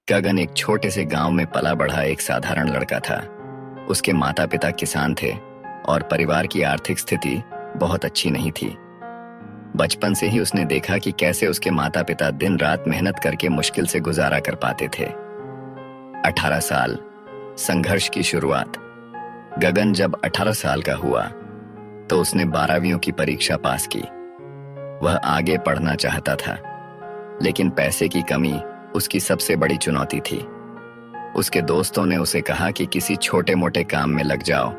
गगन एक छोटे से गांव में पला बढ़ा एक साधारण लड़का था। उसके माता पिता किसान थे और परिवार की आर्थिक स्थिति बहुत अच्छी नहीं थी। बचपन से ही उसने देखा कि कैसे उसके माता पिता दिन रात मेहनत करके मुश्किल से गुजारा कर पाते थे। 18 साल, संघर्ष की शुरुआत। गगन जब 18 साल का हुआ तो उसने 12वीं की परीक्षा पास की। वह आगे पढ़ना चाहता था, लेकिन पैसे की कमी उसकी सबसे बड़ी चुनौती थी। उसके दोस्तों ने उसे कहा कि किसी छोटे मोटे काम में लग जाओ,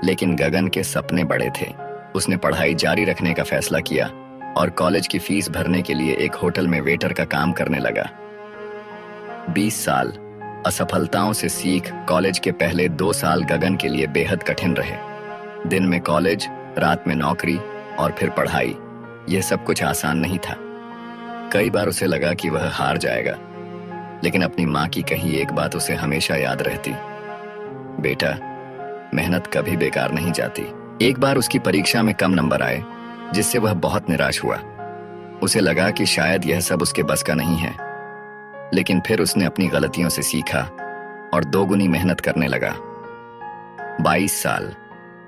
लेकिन गगन के सपने बड़े थे। उसने पढ़ाई जारी रखने का फैसला किया और कॉलेज की फीस भरने के लिए एक होटल में वेटर का काम करने लगा। 20 साल असफलताओं से सीख। कॉलेज के पहले 2 साल गगन के लिए बेहद कठिन रहे। दिन में कॉलेज, रात में नौकरी और फिर पढ़ाई। यह सब कुछ आसान नहीं था। कई बार उसे लगा कि वह हार जाएगा, लेकिन अपनी माँ की कही एक बात उसे हमेशा याद रहती, बेटा, मेहनत कभी बेकार नहीं जाती। एक बार उसकी परीक्षा में कम नंबर आए, जिससे वह बहुत निराश हुआ। उसे लगा कि शायद यह सब उसके बस का नहीं है, लेकिन फिर उसने अपनी गलतियों से सीखा और 2 गुनी मेहनत करने लगा। 22 साल,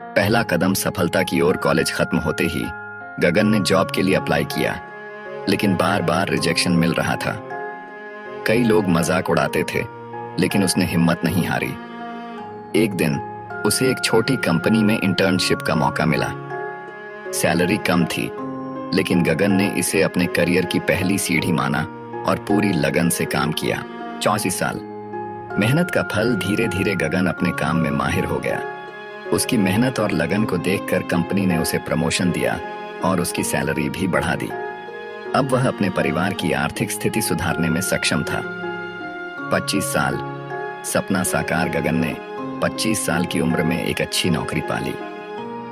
पहला कदम सफलता की ओर। कॉलेज खत्म होते ही गगन ने जॉब के लिए अप्लाई किया, लेकिन बार बार रिजेक्शन मिल रहा था। कई लोग मजाक उड़ाते थे, लेकिन उसने हिम्मत नहीं हारी। एक दिन उसे एक छोटी कंपनी में इंटर्नशिप का मौका मिला। सैलरी कम थी, लेकिन गगन ने इसे अपने करियर की पहली सीढ़ी माना और पूरी लगन से काम किया। 34 साल, मेहनत का फल। धीरे धीरे गगन अपने काम में माहिर हो गया। उसकी मेहनत और लगन को देखकर कंपनी ने उसे प्रमोशन दिया और उसकी सैलरी भी बढ़ा दी। अब वह अपने परिवार की आर्थिक स्थिति सुधारने में सक्षम था। 25 साल, सपना साकार। गगन ने 25 साल की उम्र में एक अच्छी नौकरी पाली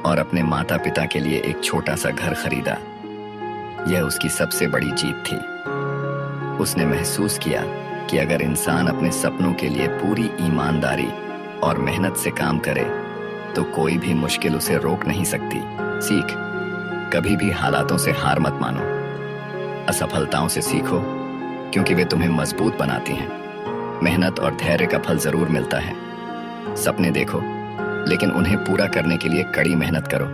और अपने माता पिता के लिए एक छोटा सा घर खरीदा। यह उसकी सबसे बड़ी जीत थी। उसने महसूस किया कि अगर इंसान अपने सपनों के लिए पूरी ईमानदारी और मेहनत से काम करे, तो कोई भी मुश्किल उसे रोक नहीं सकती। सीख, कभी भी हालातों से हार मत मानो। असफलताओं से सीखो, क्योंकि वे तुम्हें मजबूत बनाती हैं। मेहनत और धैर्य का फल जरूर मिलता है। सपने देखो, लेकिन उन्हें पूरा करने के लिए कड़ी मेहनत करो।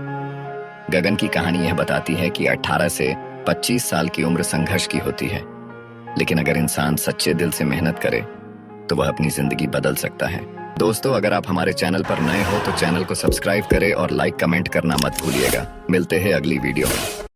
गगन की कहानी यह बताती है कि 18 से 25 साल की उम्र संघर्ष की होती है, लेकिन अगर इंसान सच्चे दिल से मेहनत करे तो वह अपनी जिंदगी बदल सकता है। दोस्तों, अगर आप हमारे चैनल पर नए हो तो चैनल को सब्सक्राइब करें और लाइक कमेंट करना मत भूलिएगा। मिलते हैं अगली वीडियो में।